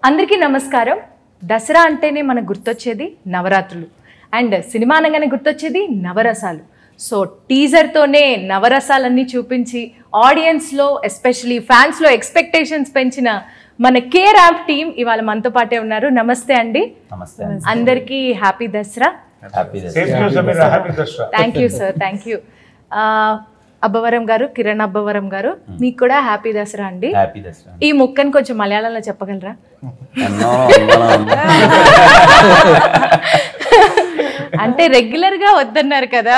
అందరికీ నమస్కారం. దసరా అంటేనే మనకు గుర్తొచ్చేది నవరాత్రులు అండ్ సినిమా అనగానే గుర్తొచ్చేది నవరసాలు. సో టీజర్తోనే నవరసాలన్నీ చూపించి ఆడియన్స్లో ఎస్పెషలీ ఫ్యాన్స్లో ఎక్స్పెక్టేషన్స్ పెంచిన మన కే ర్యాంప్ టీం ఇవాళ మనతో పాటే ఉన్నారు. నమస్తే అండి. అందరికీ happy Dasara. Thank you sir, thank you. Abbavaram గారు, కిరణ్ అబ్బవరం గారు, మీకు కూడా హ్యాపీ దసరా అండి. ఈ ముక్కని కొంచెం మలయాళంలో చెప్పగలరా? అంటే రెగ్యులర్ గా వద్దన్నారు కదా.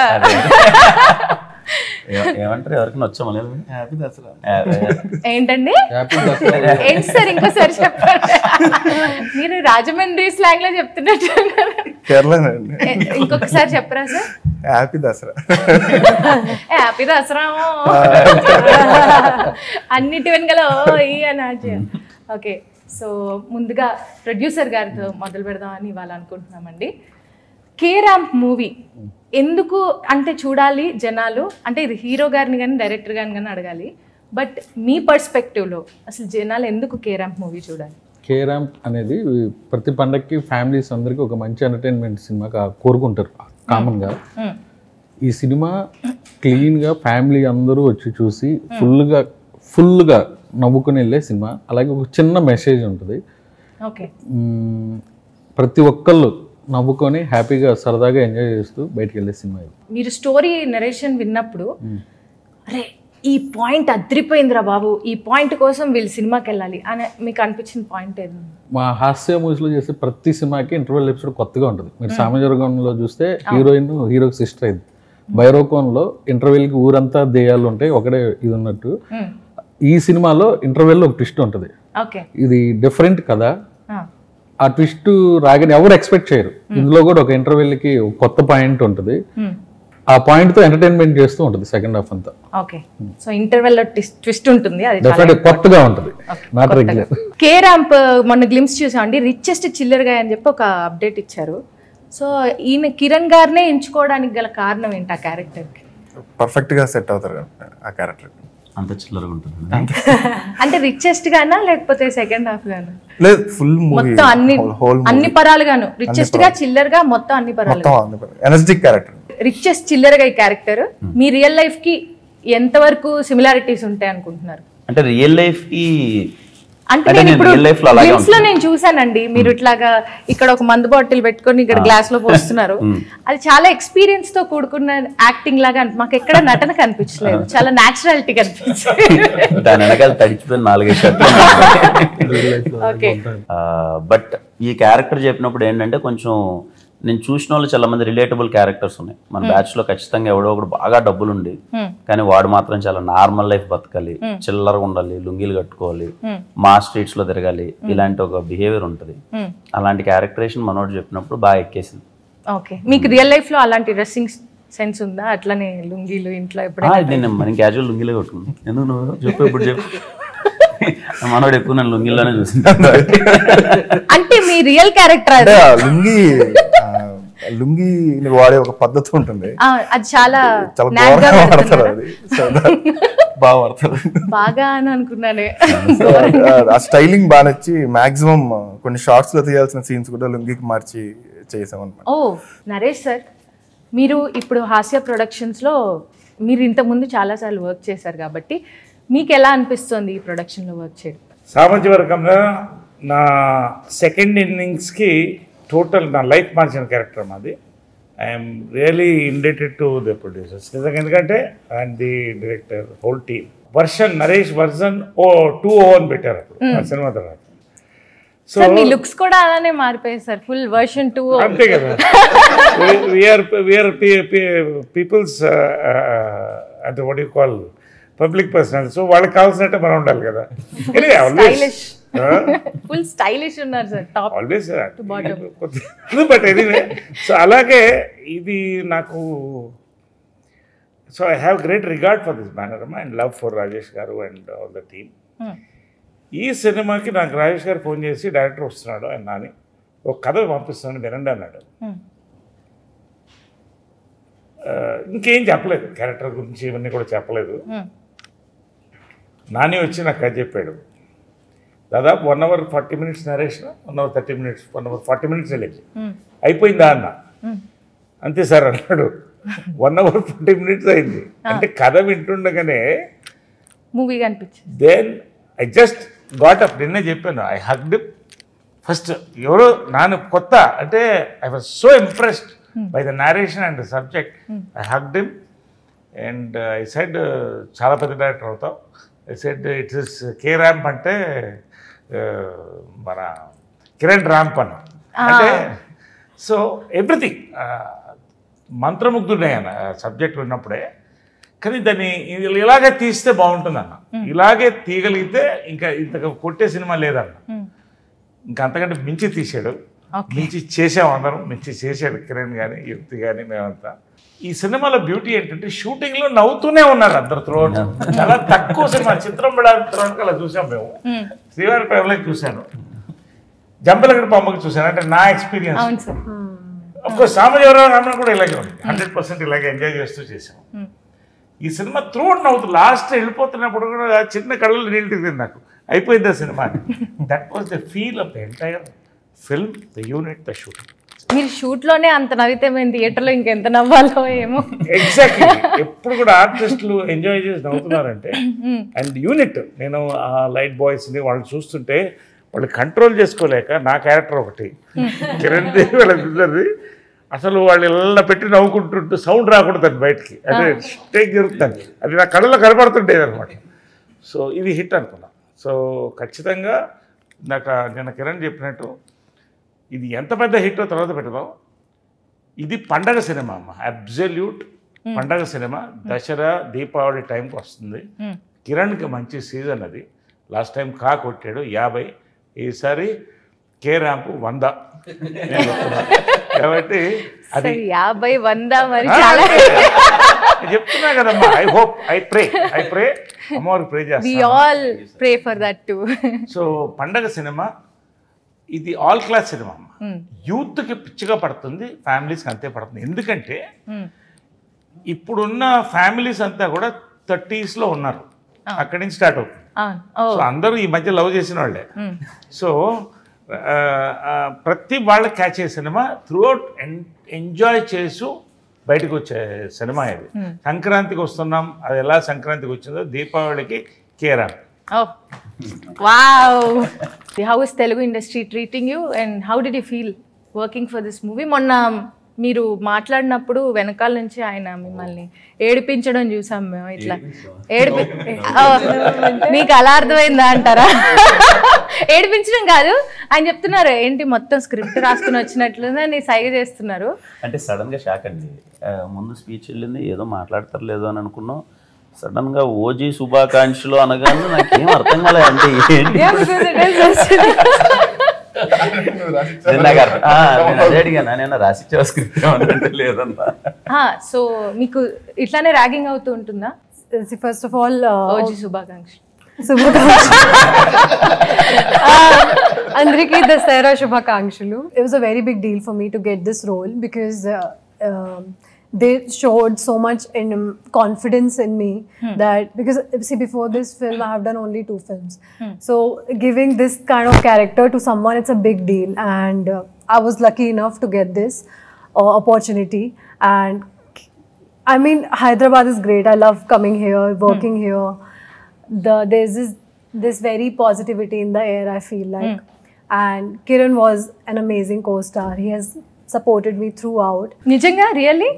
ఏమంటారు ఎవరికి వచ్చాము ఏంటండి ఏంటి సార్, ఇంకోసారి చెప్పండి. మీరు రాజమండ్రి స్లాంగ్ లో చెప్తున్నట్టు ఇంకొకసారి చెప్పరా sir? Happy Dasara. Happy Dasara అన్నిటి వెనకాల అని. ఓకే, సో ముందుగా ప్రొడ్యూసర్ గారితో మొదలు పెడదామని ఇవాళ అనుకుంటున్నామండి. కే ర్యాంప్ మూవీ ఎందుకు అంటే చూడాలి జనాలు, అంటే ఇది హీరో గారిని కానీ డైరెక్టర్ గారిని కానీ అడగాలి, బట్ మీ పర్స్పెక్టివ్లో అసలు జనాలు ఎందుకు కే ర్యాంప్ మూవీ చూడాలి? కే ర్యాంప్ అనేది ప్రతి పండగకి ఫ్యామిలీస్ అందరికీ ఒక మంచి ఎంటర్టైన్మెంట్ సినిమా కోరుకుంటారు కామన్గా. ఈ సినిమా క్లీన్గా ఫ్యామిలీ అందరూ వచ్చి చూసి ఫుల్గా నవ్వుకుని వెళ్ళే సినిమా. అలాగే ఒక చిన్న మెసేజ్ ఉంటుంది. ఓకే, ప్రతి ఒక్కళ్ళు నవ్వుకొని హ్యాపీగా సరదాగా ఎంజాయ్ చేస్తూ బయటికి వెళ్ళే సినిమా ఇది. మీరు స్టోరీ నరేషన్ విన్నప్పుడు అరే ఈ పాయింట్ అద్రిపోయిందిరా బాబు, ఈ పాయింట్ కోసం వీళ్ళు సినిమాకి వెళ్ళాలి అని మీకు అనిపించిన పాయింట్ ఏది? మా హాస్య మూవీస్లో చేసే ప్రతి సినిమాకి ఇంటర్వెల్ ఎపిసోడ్ కొత్తగా ఉంటుంది. మీరు సామజర్గంలో చూస్తే హీరోయిన్ హీరోకి సిస్టర్ అయింది. భైరవకోన్లో ఇంటర్వెల్కి ఊరంతా దెయ్యాలు ఉంటాయి, ఒకటే ఇది ఉన్నట్టు. ఈ సినిమాలో ఇంటర్వెల్లో ఒక ట్విస్ట్ ఉంటుంది. ఇది డిఫరెంట్ కదా. ఆ ట్విస్ట్ రాగానే ఎవరు ఎక్స్పెక్ట్ చేయరు. ఇందులో కూడా ఒక ఇంటర్వెల్కి కొత్త పాయింట్ ఉంటుంది. ఆ పాయింట్ తో ఎంటర్టైన్మెంట్ చేస్తూ ఉంటుంది సెకండ్ హాఫ్ అంతా. ఓకే, సో ఇంటర్వెల్ లో ట్విస్ట్ ఉంటుంది, అది డెఫినెట్‌గా కొత్తగా ఉంటుంది, నాట్ రెగ్యులర్. కే ర్యాంప్ మొన్న గ్లిమ్స్ చూసామండి, రిచెస్ట్ చిల్లర్ గా అని చెప్పి ఒక అప్డేట్ ఇచ్చారు. సో ఈయన కిరణ్ గారినే ఎంచుకోవడానికి గల కారణం ఏంటి? ఆ క్యారెక్టర్ కి పర్ఫెక్ట్ గా సెట్ అవుతారు ఆ క్యారెక్టర్. అంత చిల్లరగా ఉంటుంది అంటే రిచెస్ట్ గానా లేకపోతే సెకండ్ హాఫ్ గానా? లేదు, ఫుల్ మూవీ మొత్తం అన్ని పరాలుగాను, రిచెస్ట్ గా చిల్లర్ గా మొత్తం అన్ని పరాలు. ఎనర్జెటిక్ క్యారెక్టర్, రిచెస్ట్ చిల్లర్ గా ఈ క్యారెక్టర్. మీ రియల్ లైఫ్ కి ఎంత వరకు సిమిలారిటీస్ ఉంటాయి అనుకుంటున్నారు? అంటే రియల్ లైఫ్ కి అంటే నేను ఇప్పుడు గ్లిమ్స్ లో నేను చూసానండి, మీరు ఇట్లాగా ఇక్కడ ఒక మందు బాటిల్ పెట్టుకొని ఇక్కడ గ్లాస్ లో పోస్తున్నారు. అది చాలా ఎక్స్పీరియన్స్ తో కూడుకున్న యాక్టింగ్ లాగా మాకు ఎక్కడ నటన కనిపించలేదు, చాలా న్యాచురాలిటీ కనిపించింది. దాని వెనకాల తడిచిపోయిన 4-5 షర్ట్లు. బట్ ఈ క్యారెక్టర్ చెప్పినప్పుడు ఏంటంటే కొంచెం నేను చూసిన వాళ్ళు చాలా మంది రిలేటబుల్ క్యారెక్టర్స్ ఉన్నాయి. మన బ్యాచ్ లో ఖచ్చితంగా ఎవడో ఒకడు బాగా డబ్బులుండి కానీ వాడు మాత్రం చాలా నార్మల్ లైఫ్ బతకాలి, చిల్లరగా ఉండాలి, లుంగీలు కట్టుకోవాలి, మా స్ట్రీట్స్ లో తిరగాలి, ఇలాంటి ఒక బిహేవియర్ ఉంటుంది. అలాంటి క్యారెక్టరేషన్ మనోడు చెప్పినప్పుడు బాగా ఎక్కేసింది. ఓకే, మీకు రియల్ లైఫ్ లో అలాంటి డ్రెస్సింగ్ సెన్స్ ఉందా? అట్లనే లుంగీలు ఇంట్లో నేను మనం క్యాజువల్ లుంగీలే కట్టుకున్నాను. ఎందుకు నువ్వు చెప్పు, ఇప్పుడు చెప్పు. మనోడు ఎక్కువ నన్ను లుంగిలోనే చూసింది. అంటే మీ రియల్ క్యారెక్టర్ లుంగి వాడే ఒక పద్ధతి ఉంటుంది, అది చాలా బాగా అని అనుకున్నానే. ఆ స్టైలింగ్ బాగా నచ్చి మాక్సిమం కొన్ని షార్ట్స్ లో తీయాల్సిన సీన్స్ కూడా లుంగికి మార్చి చేసాం అన్నమాట. ఓ నరేష్ సార్, మీరు ఇప్పుడు హాస్య ప్రొడక్షన్స్ లో మీరు ఇంతకుముందు చాలా సార్లు వర్క్ చేశారు కాబట్టి మీకు ఎలా అనిపిస్తుంది ఈ ప్రొడక్షన్ లో వర్క్ చేయడం? సామజవర్గంలో నా సెకండ్ ఇన్నింగ్స్కి టోటల్ నా లైఫ్ మార్చిన క్యారెక్టర్ మాది. I'm really indebted to the producers నిజంగా, ఎందుకంటే and the director whole team. Version Naresh version 201 పెట్టారు అప్పుడు ఆ సినిమా తర్వాత. సో మీ లుక్స్ కూడా అలానే మారిపోయాయి సార్, ఫుల్ వర్షన్ 2. అంతే కదా, వీఆర్ పీపుల్స్ అంటే what you call public personality. So వాళ్ళకి కావాల్సినట్టే మనం ఉండాలి కదా. ఫుల్ స్టైలిష్ ఉన్నారు sir, top always to bottom. But anyway, so అలాగే ఇది నాకు, so I have great regard for this banner and love for Rajesh గారు అండ్ ఆల్ ద టీమ్. ఈ సినిమాకి నాకు రాజేష్ గారు ఫోన్ చేసి డైరెక్టర్ వస్తున్నాడు ఆయన నాని, ఒక కథ పంపిస్తున్నాను వినండి అన్నాడు. ఇంకేం చెప్పలేదు, క్యారెక్టర్ గురించి ఇవన్నీ కూడా చెప్పలేదు. నాని వచ్చి నాకు కథ చెప్పాడు. దాదాపు 1 hour 40 minutes narration, 1 hour 30 minutes, 1 hour 40 minutes వెళ్ళేది. అయిపోయిందా అన్న, అంతే సార్ అన్నాడు. 1 hour 40 minutes అయింది. అంటే కథ వింటుండగానే మూవీ కనిపించింది. Then I just got up. నిన్నే చెప్పాను, ఐ హగ్డ్ ఫస్ట్. ఎవరో నాన్న కొత్త అంటే I was so impressed by the narration and the subject. I hugged him and I said చాలా పెద్ద డైరెక్టర్ అవుతావు. I said it's is K ramp అంటే మన కిరణ్ ర్యాంప్ అన్న. అంటే సో ఎవ్రీథింగ్ మంత్రముగ్ధుడే అన్న సబ్జెక్ట్ విన్నప్పుడే. కానీ దాన్ని ఇలాగే తీస్తే బాగుంటుంది అన్న, ఇలాగే తీయగలిగితే ఇంకా ఇంతగా కొట్టే సినిమా లేదన్న. ఇంకా అంతకంటే మించి తీసాడు, మించి చేసాం అందరం, మించి చేశాడు కిరణ్ కానీ యుక్తి కానీ మేమంతా. ఈ సినిమాలో బ్యూటీ ఏంటంటే షూటింగ్ లో నవ్వుతూనే ఉన్నారు అందరు త్రోట్. చాలా తక్కువ సినిమా చిత్రం త్రోట్ అలా చూసాం మేము. శ్రీవారి ప్రేమలో చూశాను, జంపలగడ్డ బొమ్మకి చూశాను. అంటే నా ఎక్స్పీరియన్స్. అఫ్కోర్స్ సామజీవరావు రామన్ కూడా ఇలాగే ఉంది, 100% ఇలాగే ఎంజాయ్ చేస్తూ చేసాం. ఈ సినిమా త్రోట్ నవ్వుతూ లాస్ట్ వెళ్ళిపోతున్నప్పుడు కూడా చిన్న కళ్ళలో నీళ్ళు తిరిగింది నాకు. అయిపోయింది ఆ cinema. That was the feel of the entire film, the unit, the shooting. మీరు షూట్లోనే అంత నవ్వితే మేము థియేటర్లో ఇంకెంత నవ్వాలో ఏమో. ఎగ్జాక్ట్లీ. ఎప్పుడు కూడా ఆర్టిస్టులు ఎంజాయ్ చేసి నవ్వుతున్నారంటే అండ్ యూనిట్. నేను ఆ లైట్ బాయ్స్ని వాళ్ళు చూస్తుంటే వాళ్ళు కంట్రోల్ చేసుకోలేక, నా క్యారెక్టర్ ఒకటి కిరణ్ దేవి వాళ్ళది అసలు వాళ్ళు ఇలా పెట్టి నవ్వుకుంటుంటూ సౌండ్ రాకూడదు బయటికి, అదే టేక్ జరుగుతుంది. అది నా కళ్ళలో కనపడుతుండేది అనమాట. సో ఇది హిట్ అనుకున్నా. సో ఖచ్చితంగా నాకు నిన్న కిరణ్ చెప్పినట్టు ఇది ఎంత పెద్ద హిట్ తర్వాత పెడదాం. ఇది పండగ సినిమా అమ్మ, అబ్జల్యూట్ పండగ సినిమా. దసరా దీపావళి టైంకి వస్తుంది. కిరణ్కి మంచి సీజన్ అది. లాస్ట్ టైం కా కొట్టాడు 50, ఈసారి కే ర్యాంప్ 100 కాబట్టి అది 50, 100 మరి చెప్తున్నా కదమ్మా. ఐ హోప్, ఐ ప్రే అమ్మవారికి ప్రే we all pray for that too. So పండగ సినిమా ఇది ఆల్ క్లాస్ సినిమా అమ్మ. యూత్కి పిచ్చిగా పడుతుంది, ఫ్యామిలీస్కి అంతే పడుతుంది. ఎందుకంటే ఇప్పుడున్న ఫ్యామిలీస్ అంతా కూడా 30s లో ఉన్నారు, అక్కడి నుంచి స్టార్ట్ అవుతుంది. సో అందరూ ఈ మధ్య లవ్ చేసిన వాళ్ళే. సో ప్రతి వాళ్ళకి క్యాచ్ అయ్యే సినిమా, త్రూఅవుట్ ఎంజాయ్ చేస్తూ బయటకు వచ్చే సినిమా ఇది. సంక్రాంతికి వస్తున్నాం, అది ఎలా సంక్రాంతికి వచ్చిందో దీపావళికి కేరా. Oh, wow! How is Telugu industry treating you and how did you feel working for this movie? మొన్న మీరు మాట్లాడినప్పుడు వెనకాల నుంచి ఆయన మిమ్మల్ని ఏడిపించడం చూసాం మేము. ఇట్లా మీకు అలా అర్థమైందా అంటారా? ఏడిపించడం కాదు, ఆయన చెప్తున్నారు ఏంటి మొత్తం స్క్రిప్ట్ రాసుకుని వచ్చినట్లుందని సైగ చేస్తున్నారు. అంటే సడన్ గా షాక్ అండి. ముందు స్పీచ్ వెళ్ళింది, ఏదో మాట్లాడతారు లేదో అని అనుకున్నాం. సడన్ గా ఓజీ శుభాకాంక్షలు అనగానే నాకేం అర్థం కాలేదు. అంటే ఏంటి అదే అడిగాను, నేను రాసిచ్చే స్క్రిప్ట్ ఏమంటే లేదన్నా. సో మీకు ఇట్లానే ర్యాగింగ్ అవుతూ ఉంటుందా? ఫస్ట్ ఆఫ్ ఆల్ ఓజీ శుభాకాంక్షలు. అందరికీ దసరా శుభాకాంక్షలు. It was a very big deal for me to get this role because they showed so much confidence in me that, because see, before this film I have done only 2 films. So giving this kind of character to someone, it's a big deal, and I was lucky enough to get this opportunity. And I mean, Hyderabad is great. I love coming here, working here. There's this very positivity in the air, I feel like. And Kiran was an amazing co-star. He has supported me throughout. నిజంగా really?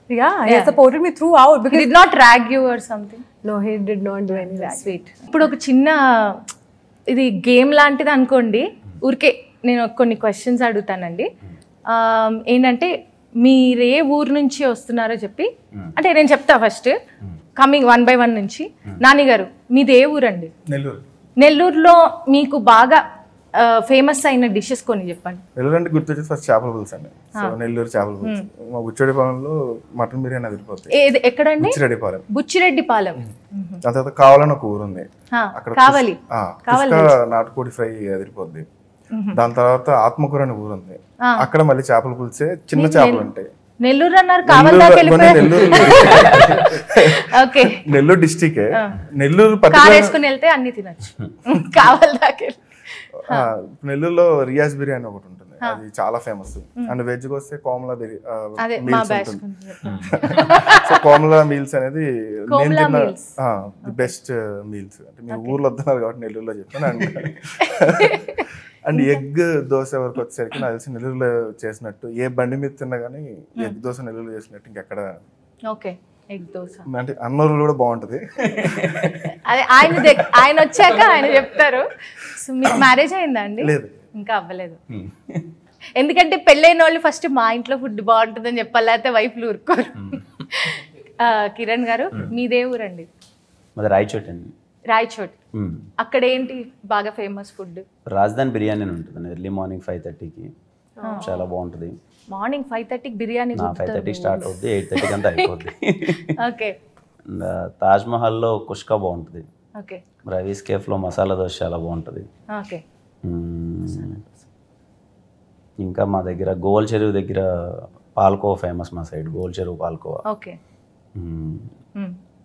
Yeah, he has supported me throughout. He did not drag you or something? No, he did not do any drag. Sweet. ఇప్పుడు ఒక చిన్న ఇది game లాంటిది అనుకోండి. ఊరికే నేను కొన్ని క్వశ్చన్స్ అడుగుతానండి. ఏంటంటే మీరే ఊరు నుంచి వస్తున్నారో చెప్పి, అంటే నేను చెప్తా ఫస్ట్ కమింగ్ 1 by 1 నుంచి. నాని గారు మీది ఏ ఊరండి? నెల్లూరు. నెల్లూరులో మీకు బాగా ఫేమస్ అయిన డిషెస్ కొన్ని చెప్పండి. నెల్లూరు అంటే గుర్తొచ్చేసి ఫస్ట్ చేపల పులుసు అండి. సో నెల్లూరు చేపల పులుసు. మా బుచ్చిరెడ్డిపాలెంలో మటన్ బిర్యానీ అదిరిపోతుంది. ఎక్కడండి? బుచ్చిరెడ్డిపాలెం. బుచ్చిరెడ్డిపాలెం. దాని తర్వాత కావాలని ఒక ఊరు ఉంది, అక్కడ కావాలి నాటుకోడి ఫ్రై అదిరిపోద్ది. దాని తర్వాత ఆత్మకూర అనే ఊరు ఉంది, అక్కడ మళ్ళీ చేపల పులుసే, చిన్న చేపలు ఉంటాయి. నెల్లూరు అన్నారు, కావాలి దాకా వెళ్ళిపోయారు. Okay, Nellore district. Nellore car వేసుకుని వెళ్తే అన్ని తినచ్చు. కావాలి దాకా నెల్లూరులో రియాజ్ బిర్యానీ ఒకటి ఉంటుంది, అది చాలా ఫేమస్. అండ్ వెజ్కి వస్తే కోమలా అదే మా మీల్స్ బ్యాచ్ ఉంటుంది. సో కోమలా మీల్స్ అనేది నేను తిన్న ది బెస్ట్ మీల్స్. అంటే మీ ఊర్లో వస్తున్నారు కాబట్టి నెల్లూరులో చెప్తాను. అండ్ ఎగ్ దోశ వరకు వచ్చేసరికి నాకు తెలిసి నెల్లూరులో చేసినట్టు ఏ బండి మీద తిన్నా కానీ ఎగ్ దోశ నెల్లూరులో చేసినట్టు ఇంకెక్కడ. ఓకే, ఎగ్ దోశ అంటే అన్నూరు కూడా బాగుంటుంది. అదే ఆయన వచ్చాక ఆయన చెప్తారు. సో మీకు మ్యారేజ్ అయిందా అండి? లేదు, ఇంకా అవ్వలేదు. ఎందుకంటే పెళ్ళైన వాళ్ళు ఫస్ట్ మా ఇంట్లో ఫుడ్ బాగుంటుందని చెప్పాలి, లేకపోతే వైఫ్లు ఊరుకోరు. కిరణ్ గారు మీదే ఊరండి? మాది రాయచోటి అండి. రాయచోటి. అక్కడ ఏంటి బాగా ఫేమస్ ఫుడ్? రాజధాని బిర్యానీ ఉంటుంది ఎర్లీ మార్నింగ్ 5:30కి, చాలా బాగుంటుంది. మార్నింగ్ 5:30కి బిర్యానీ? 5:30 స్టార్ట్ అవుద్ది, 8:30 అంతా అయిపోద్ది. ఓకే. తాజ్ మహల్లో కుష్కా బాగుంటుంది. ఓకే. రవీస్ కేఫ్లో మసాలా దోశ చాలా బాగుంటుంది. ఓకే. ఇంకా మా దగ్గర గోల్ చెరువు దగ్గర పాల్కోవా ఫేమస్, మా సైడ్ గోల్ చెరువు పాల్కోవా. ఓకే.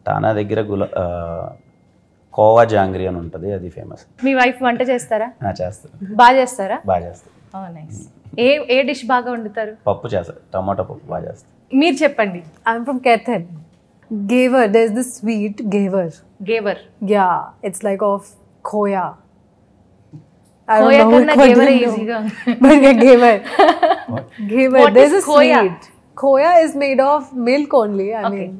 టానా దగ్గర కోవా జాంగ్రీ అని ఉంటుంది, అది ఫేమస్. మీ వైఫ్ వంట చేస్తారా? చేస్తారు. బాగా చేస్తారా? బాగా చేస్తారు. నైస్. ఏ డిష్ బాగా వండుతారు? పప్పు చేస్తారు, టమాటా పప్పు బాగా చేస్తారు. మీరు చెప్పండి. I'm from Kethen. Gaver, there's this sweet gaver. Gaver. Yeah, it's like of khoya. Khoya kanna gaver easy ga. But yeah, gaver. Gaver. What There's is a khoya? sweet. Khoya is made of milk only. I mean,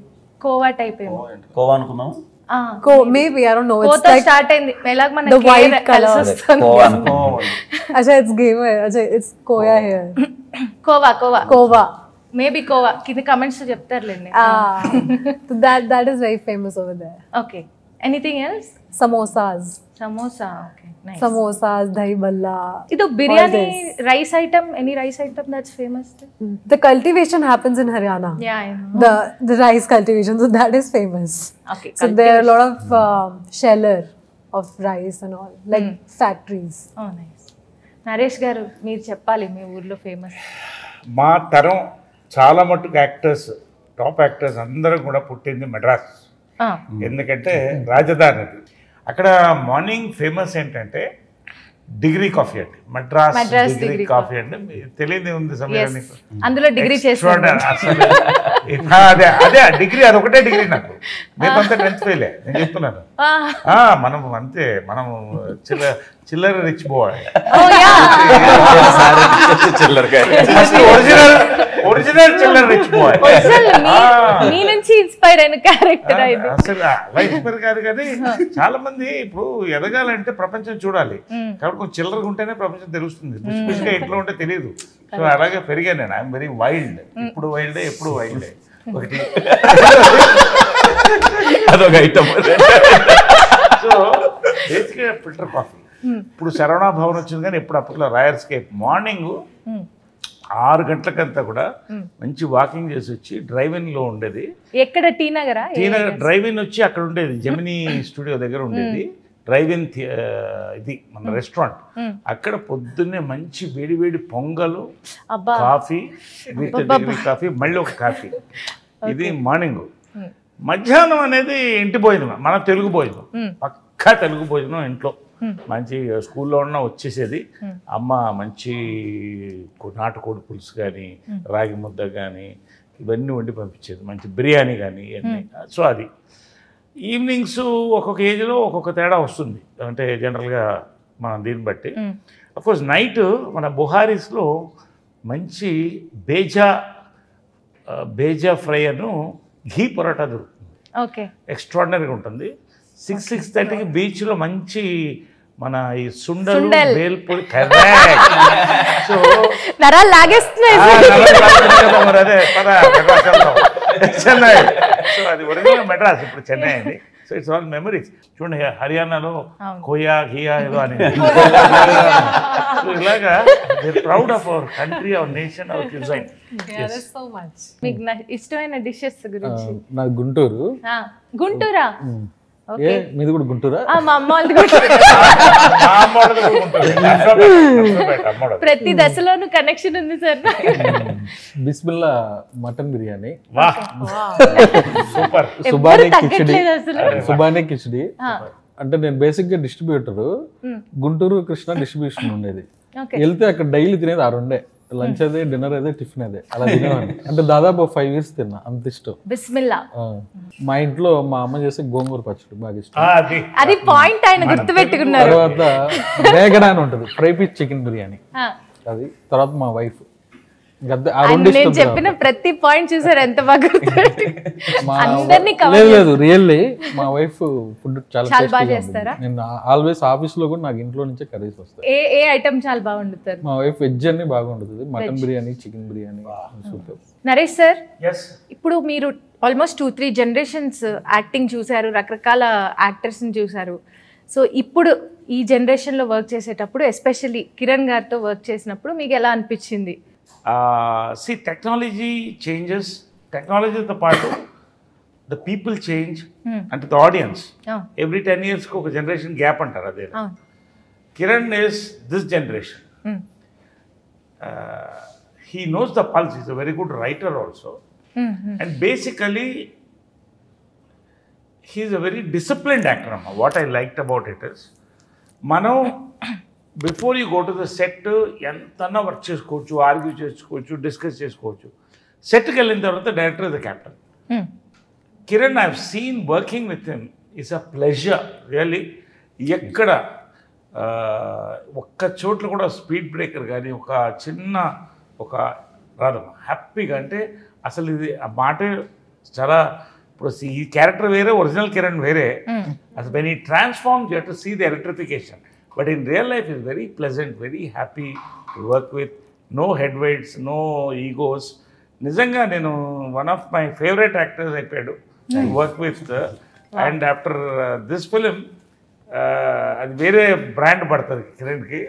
khoa type ఏమో. కోవా అనుకున్నాము. maybe I don't know. It's కోతో like start అయింది మెల్లగా మన the white color. Khoa అనుకున్నాము. Acha, it's gaver. Acha, it's khoya here. Kova. Kova. Maybe kova. కింద comments చెప్తారులేండి. So that is very famous over there. Okay. Anything else? Samosas. Samosa. Okay, nice. Samosas, dahi balla. ఇది biryani rice item. Any rice item that's famous? The cultivation happens in Haryana. Yeah, I know. The rice cultivation, so that is famous. Okay. So there are a lot of sheller of rice and all, like factories. Oh nice. Naresh garu మీరు చెప్పాలి మీ ఊర్లో famous. మా తరం చాలా మట్టుకు actors, top actors అందరూ కూడా పుట్టింది మెడ్రాస్. ఎందుకంటే రాజధాని అది. అక్కడ మార్నింగ్ ఫేమస్ ఏంటంటే డిగ్రీ కాఫీ అండి. మద్రాస్ డిగ్రీ కాఫీ అండి. తెలియదు ఉంది సమయాన్ని. అందులో డిగ్రీ చేస్తాను అసలు. అదే డిగ్రీ, అదొకటే డిగ్రీ నాకు. మేమంతా 10th ఫెయిలే, నేను చెప్తున్నాను. మనం అంతే, మనం చిల్లర రిచ్ బాయ్. ఒరిజినల్ చిల్లర రిచ్ బాయ్. మీ నుంచి ఇన్స్పైర్ అయిన క్యారెక్టర్ ఇది. అసలు అలా ఇన్స్పైర్ కాదు, కానీ చాలా మంది ఇప్పుడు ఎదగాలంటే ప్రపంచం చూడాలి కాబట్టి కొంచెం చిల్లరగా ఉంటేనే ప్రపంచం తెలుస్తుంది. పుష్పుష్గా ఇంట్లో ఉంటే తెలియదు. సో అలాగే పెరిగాను నేను. I'm very wild. ఇప్పుడు వైల్డే, ఎప్పుడు వైల్డే. ఒకటి అదొక ఐటమ్. సో బేసిక్గా ఫిల్టర్ కాఫీ. ఇప్పుడు శరవణ భవన్ వచ్చింది, కానీ ఎప్పుడు అప్పట్లో రాయర్స్కేప్ మార్నింగ్ 6 గంటలకంతా కూడా మంచి వాకింగ్ చేసి వచ్చి డ్రైవింగ్లో ఉండేది. ఎక్కడ? టీ నగర్ డ్రైవింగ్ వచ్చి అక్కడ ఉండేది, జెమినీ స్టూడియో దగ్గర ఉండేది డ్రైవింగ్. ఇది మన రెస్టారెంట్. అక్కడ పొద్దున్నే మంచి వేడి పొంగలు, కాఫీ, కాఫీ, మళ్ళీ ఒక కాఫీ. ఇది మార్నింగ్. మధ్యాహ్నం అనేది ఇంటి భోజనం, మన తెలుగు భోజనం, పక్కా తెలుగు భోజనం. ఇంట్లో మంచి స్కూల్లో ఉన్న వచ్చేసేది. అమ్మ మంచి నాటుకోడి పులుసు కానీ, రాగి ముద్ద కానీ ఇవన్నీ వండి పంపించేది. మంచి బిర్యానీ కానీ ఇవన్నీ. సో అది ఈవినింగ్స్ ఒక్కొక్క ఏజ్లో ఒక్కొక్క తేడా వస్తుంది. అంటే జనరల్గా మనం దీన్ని బట్టి. అఫ్కోర్స్ నైట్ మన బుహారీస్లో మంచి బేజా ఫ్రై అను ఘీ పొరాటా దొరుకుతుంది. ఓకే. ఎక్స్ట్రాడినరీగా ఉంటుంది. 6-6:30కి బీచ్లో మంచి మన ఈ సుండలు, బేల్పూరి. సో నరాలు లాగేస్తున్నాయి. అదే చెన్నై. సో అది ఒరిజినల్ మెడ్రాస్, ఇప్పుడు చెన్నై అయింది. So it's all memories. చూడండి, హర్యానాలో కోయా ఘియా ఏదో అని. సో ఇలాగా proud of our country, our nation, our cuisine. So much. మీకు ఇష్టమైన డిషెస్ గురించి? నాకు గుంటూరు. గుంటూరా? ఏ మీది కూడా గుంటూరా? మా అమ్మ వాళ్ళది గుంటూరు. ప్రతి దశలోనూ కనెక్షన్ ఉంది sir. Bismillah mutton biryani, super. Subhani khichdi, అంటే నేను బేసిక్గా డిస్ట్రిబ్యూటర్, గుంటూరు కృష్ణ డిస్ట్రిబ్యూషన్ ఉండేది. ఓకే. వెళ్తే అక్కడ డైలీ తినేది 6 ఉండే, లంచ్ అదే, డిన్నర్ అదే, టిఫిన్ అదే, అలా తినేవాడిని. అంటే దాదాపు 5 years తిన్నా, అంత ఇష్టం. బిస్మిల్లా. మా ఇంట్లో మా అమ్మ చేసే గోంగూర పచ్చడి బాగా ఇష్టం. అది పాయింట్ ఆయన గుర్తు పెట్టుకున్నారు. తర్వాత వేగడా అని ఉంటుంది, ఫ్రై పీస్ చికెన్ బిర్యానీ, అది. తర్వాత మా వైఫ్, నేను చెప్పిన ప్రతి పాయింట్ చూసారు ఎంత బాగా అందరినీ లేదు రియల్లీ మా వైఫ్ ఫుడ్ చాలా బాగా చేస్తారా? నేను ఆల్వేస్ ఆఫీస్ లో కూడా నాకు ఇంట్లో నుంచే కర్రీస్ వస్తాయి. ఏ ఐటమ్ చాలా బాగా వండుతారు? మా వైఫ్ వెజ్ అన్ని బాగా వండుతుంది, mutton biryani, chicken biryani, super. Naresh sir, ఇప్పుడు మీరు ఆల్మోస్ట్ 2-3 generations యాక్టింగ్ చూసారు, రకరకాల యాక్టర్స్ని చూసారు. సో ఇప్పుడు ఈ జనరేషన్లో వర్క్ చేసేటప్పుడు, ఎస్పెషల్లీ కిరణ్ గారితో వర్క్ చేసినప్పుడు మీకు ఎలా అనిపించింది? See, technology changes. Technologyతో పాటు the people change and the audience. Every 10 years కు ఒక జనరేషన్ గ్యాప్ అంటారు అదే. Kiran is this generation. He knows the pulse. He's a very good writer also. And basically, he's a very disciplined actor. What I liked about it is, మనం before you go to the set ఎంతన్నా work చేసుకోవచ్చు, argue చేసుకోవచ్చు, discuss చేసుకోవచ్చు. సెట్కి వెళ్ళిన తర్వాత director is the captain. Kiran, I have seen working with him, it's a pleasure really. ఎక్కడ ఒక్క చోట్ల కూడా స్పీడ్ బ్రేకర్ కానీ ఒక చిన్న ఒక రాదు, హ్యాపీగా. అంటే అసలు ఇది ఆ మాటే చాలా, ఇప్పుడు ఈ క్యారెక్టర్ వేరే, ఒరిజినల్ కిరణ్ వేరే. అసలు వెన్ ఈ transform you have to see the electrification. But in real life, it's very pleasant, very happy to work with. No headweights, no egos. Nizanga, nenu one of my favorite actors ayipadu to work with. And after this film, adi vere brand padtadi Kiran ki.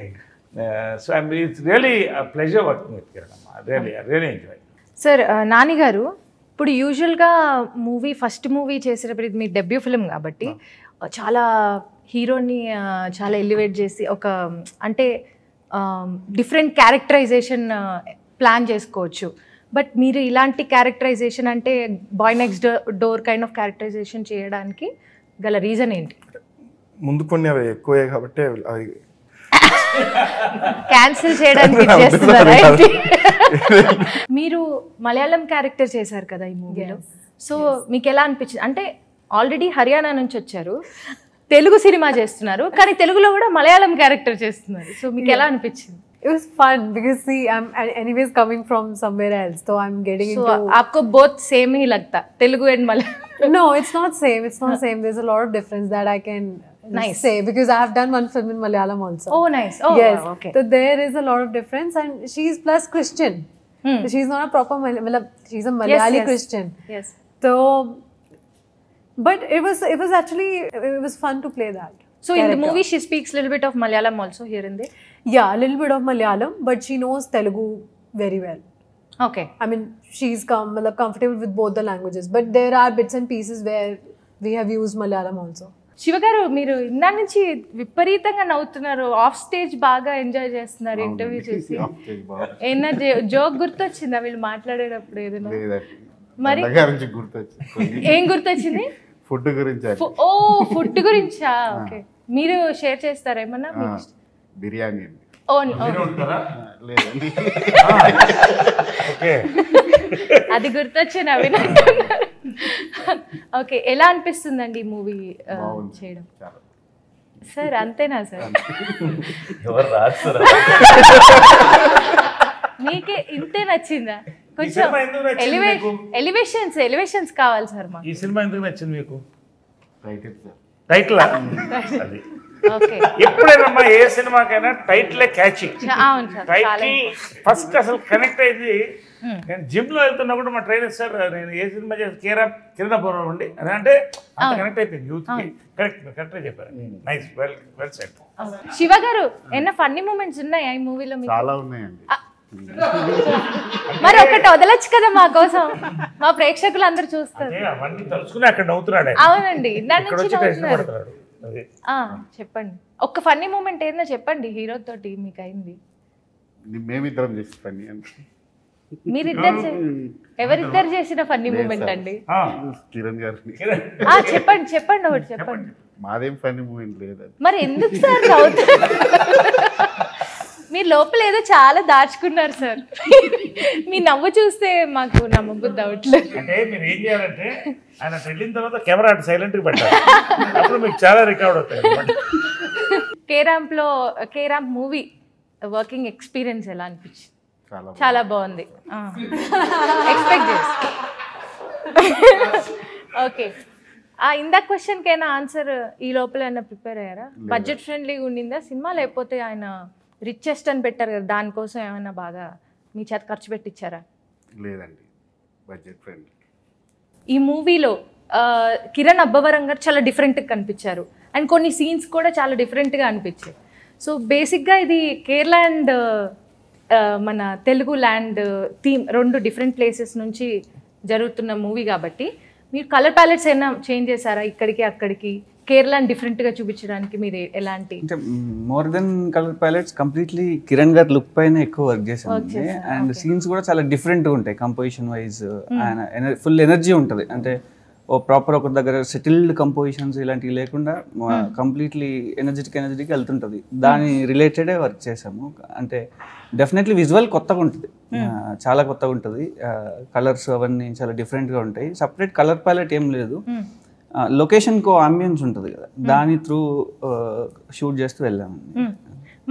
So it's really a pleasure working with Kiran. I really enjoy. Sir, Nani garu, ఇప్పుడు యూజువల్గా first movie చేసేటప్పుడు, ఇది మీ debut film కాబట్టి చాలా హీరోని చాలా elevate చేసి ఒక అంటే డిఫరెంట్ క్యారెక్టరైజేషన్ ప్లాన్ చేసుకోవచ్చు. బట్ మీరు ఇలాంటి క్యారెక్టరైజేషన్ అంటే boy next door kind of characterization చేయడానికి గల రీజన్ ఏంటి? ముందు కొన్ని అవి ఎక్కువే కాబట్టి అవి క్యాన్సిల్ చేయడానికి చేస్తున్నారా? మీరు మలయాళం క్యారెక్టర్ చేశారు కదా ఈ మూవీలో. సో మీకు ఎలా అనిపించింది? అంటే ఆల్రెడీ హర్యానా నుంచి వచ్చారు, తెలుగు సినిమా చేస్తున్నారు, కానీ తెలుగులో కూడా మలయాళం క్యారెక్టర్ చేస్తున్నారు. సో మీకు ఎలా అనిపించింది? It was fun because see, I'm anyways coming from somewhere else, so I'm getting into. So आपको both same ही लगता, Telugu and Malayalam? No, it's not same. It's not same. There's a lot of difference that I can say because I have done one film in Malayalam also. Oh, nice. Oh, yes. Okay. So there is a lot of difference, and she's plus Christian. She's not a proper she's a Malayali Christian. Yes. So, but it was actually it was fun to play that. So in the movie she speaks a little bit of Malayalam also here and there? Yeah, a little bit of Malayalam, but she knows Telugu very well. Okay. I mean, she's comfortable with both the languages, but there are bits and pieces where we have used Malayalam also. శివగారు, మీరు ఇందా నుంచి విపరీతంగా నవ్వుతున్నారు, of stage బాగా enjoy చేస్తున్నారు interview చేసి. ఏమన్నా joke గుర్తొచ్చిందా వీళ్ళు మాట్లాడేటప్పుడు? ఏదైనా మరి ఏం గుర్తొచ్చింది? ఫుడ్ గురించి. ఓ, ఫుడ్ గురించా? ఓకే, మీరు షేర్ చేస్తారా ఏమన్నా? బిర్యానీ. ఓ, లేదండి. అది గుర్తొచ్చి నవీన్. ఓకే, ఎలా అనిపిస్తుందండి ఈ మూవీ చేయడం? సార్ అంతేనా సార్? మీకే ఇంతే నచ్చిందా? కొంచెం ఎలివేషన్స్ కావాలి సార్ మాకు. ఈ సినిమా ఎందుకు నచ్చింది మీకు? టైటిల్. అది ఎప్పుడైనా ఏ సినిమాకైనా టైటిలే క్యాచింగ్. టైటిల్ ఫస్ట్ అసలు కనెక్ట్ అయింది. నేను జిమ్ లో వెళ్తున్నా కూడా మా ట్రైనర్ సార్, నేను ఏ సినిమా చేసి కిరణపురం అండి అని అంటే అంత కనెక్ట్ అయిపోయింది యూత్ కి. కరెక్ట్ చెప్పారు. Nice, well set. శివ గారు, ఏమైనా ఫన్నీ మూమెంట్స్ ఉన్నాయా ఈ మూవీలో? చాలా ఉన్నాయండి. మరి ఒకటి వదలొచ్చు కదా మా కోసం, మా ప్రేక్షకులు అందరూ చూస్తారు. అవన్నీ తలుచుకుని అక్కడ నవ్వుతున్నాడు. అవునండి, దాని నుంచి నవ్వుతున్నారు. చెప్పండి, ఒక్క ఫన్నీ మూమెంట్ ఏదైనా చెప్పండి హీరో తోటి మీకు అయింది. మేమిద్దరం చేసి ఫన్నీ అంటే మీరిద్దరు ఎవరిద్దరు చేసిన ఫన్నీ మూమెంట్ అండి? కిరణ్ గారిని. చెప్పండి ఒకటి చెప్పండి. మాదేం ఫన్నీ మూవీ లేదండి. మరి ఎందుకు సార్ నవ్వుతారు? మీరు లోపల ఏదో చాలా దాచుకున్నారు సార్. మీ నవ్వు చూస్తే మాకు నమ్మబుద్ధి అవట్లేదు. అంటే మీరు ఏం చేయాలంటే ఆయన వెళ్ళిన తర్వాత కెమెరా అటు సైలెంట్గా పెట్టాలి, అప్పుడు మీకు చాలా రికార్డ్ అవుతాయి అన్నమాట. కేరాంప్ మూవీ వర్కింగ్ ఎక్స్పీరియన్స్ ఎలా అనిపించింది? చాలా చాలా బాగుంది. ఎక్స్పెక్ట్ చేసి ఓకే. ఇందాక క్వశ్చన్కైనా ఆన్సర్ ఈ లోపల ఏమైనా ప్రిపేర్ అయ్యారా? బడ్జెట్ ఫ్రెండ్లీగా ఉండిందా సినిమా, లేకపోతే ఆయన రిచెస్ట్ అని పెట్టారు కదా దానికోసం ఏమైనా బాగా మీ చేత ఖర్చు పెట్టించారా? లేదండి, బడ్జెట్ ఫ్రెండ్లీ. ఈ మూవీలో కిరణ్ అబ్బవరం గారు చాలా డిఫరెంట్గా కనిపించారు అండ్ కొన్ని సీన్స్ కూడా చాలా డిఫరెంట్గా అనిపించాయి. సో బేసిక్గా ఇది కేరళ అండ్ మన తెలుగు ల్యాండ్ థీమ్ రెండు డిఫరెంట్ ప్లేసెస్ నుంచి జరుగుతున్న మూవీ కాబట్టి మీరు కలర్ ప్యాలెట్స్ అయినా చేంజ్ చేశారా ఇక్కడికి అక్కడికి? కేరళని డిఫరెంట్గా చూపించడానికి మీరు ఎలాంటి? అంటే more than colour palettes completely Kiran గారి లుక్ పైన ఎక్కువ వర్క్ చేసాము అండ్ సీన్స్ కూడా చాలా డిఫరెంట్గా ఉంటాయి కంపోజిషన్ వైజ్. ఫుల్ ఎనర్జీ ఉంటుంది, అంటే ఓ ప్రాపర్ ఒక దగ్గర సెటిల్డ్ కంపోజిషన్స్ ఇలాంటివి లేకుండా కంప్లీట్లీ ఎనర్జెటిక్ వెళ్తుంటుంది. దాని రిలేటెడే వర్క్ చేసాము. అంటే డెఫినెట్లీ విజువల్ కొత్తగా ఉంటుంది, చాలా కొత్తగా ఉంటుంది. కలర్స్ అవన్నీ చాలా డిఫరెంట్గా ఉంటాయి. సపరేట్ కలర్ ప్యాలెట్ ఏం లేదు, లొకేషన్కో అంబియన్స్ ఉంటుంది కదా, దాని త్రూ షూట్ చేస్తూ వెళ్ళాము.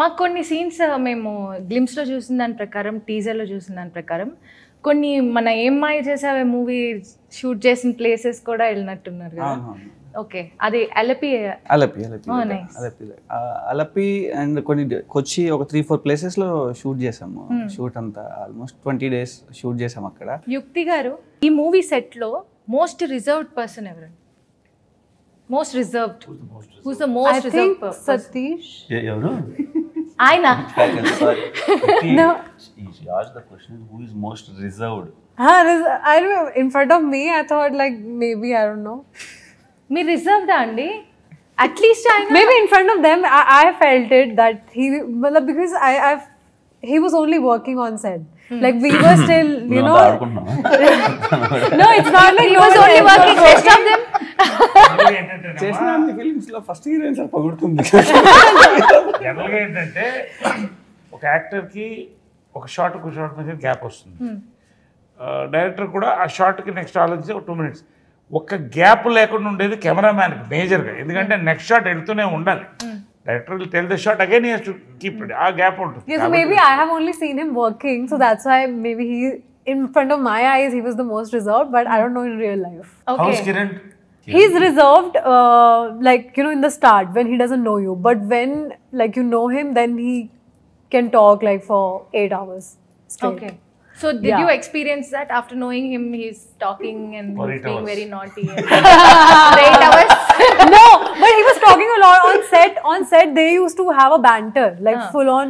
మాకు కొన్ని సీన్స్ మేము గ్లిమ్స్లో చూసిన దాని ప్రకారం, టీజర్లో చూసిన దాని ప్రకారం కొన్ని మన ఏం మాయ చేసావే మూవీ షూట్ చేసిన ప్లేసెస్ కూడా వెళ్ళినట్టున్నారు కదా. ఓకే, అది అలపి అండ్ కొన్ని కొచ్చి ఒక 3-4 ప్లేసెస్లో షూట్ చేసాము. షూట్ అంతా ఆల్మోస్ట్ 20 days షూట్ చేసాము అక్కడ. యుక్తి గారు, ఈ మూవీ సెట్లో మోస్ట్ రిజర్వ్డ్ పర్సన్ ఎవరండి? Most reserved, who's the most reserved person? Satish. ఎవరు? ఆయన. The question is, who is most reserved? I remember in front of me, I thought like maybe I don't know. మీరు రిజర్వ్డా అండి? At least ఆయన Maybe in front of them, I felt it that because he was only working on set. Like we were still, you know. No, it's not like he was only working. Rest of them. చేసిన అన్ని films లో first heroine sir పగుడుతుంది. జనరల్గా ఏంటంటే ఒక యాక్టర్కి ఒక short మధ్య gap వస్తుంది. Director కూడా ఆ షార్ట్కి నెక్స్ట్ ఆలోచించి ఒక 2 minutes. ఒక్క గ్యాప్ లేకుండా ఉండేది కెమెరామ్యాన్కి మేజర్గా, ఎందుకంటే నెక్స్ట్ షాట్ వెళ్తూనే ఉండాలి. Director will tell the shot again, he has to keep it. ఆ గ్యాప్ ఉంటుంది. Yeah, so maybe I have only seen him working, so that's why maybe he, in front of my eyes, he was the most reserved, but I don't know in real life. Okay. How's Kiran? He's reserved, like, you know, in the start when he doesn't know you, but when like you know him, then he can talk like for 8 hours straight. Okay. So did you experience that after knowing him? He's talking and he's being very naughty. For 8 hours? No, but he was talking a lot on set. On set, they used to have a banter, like full-on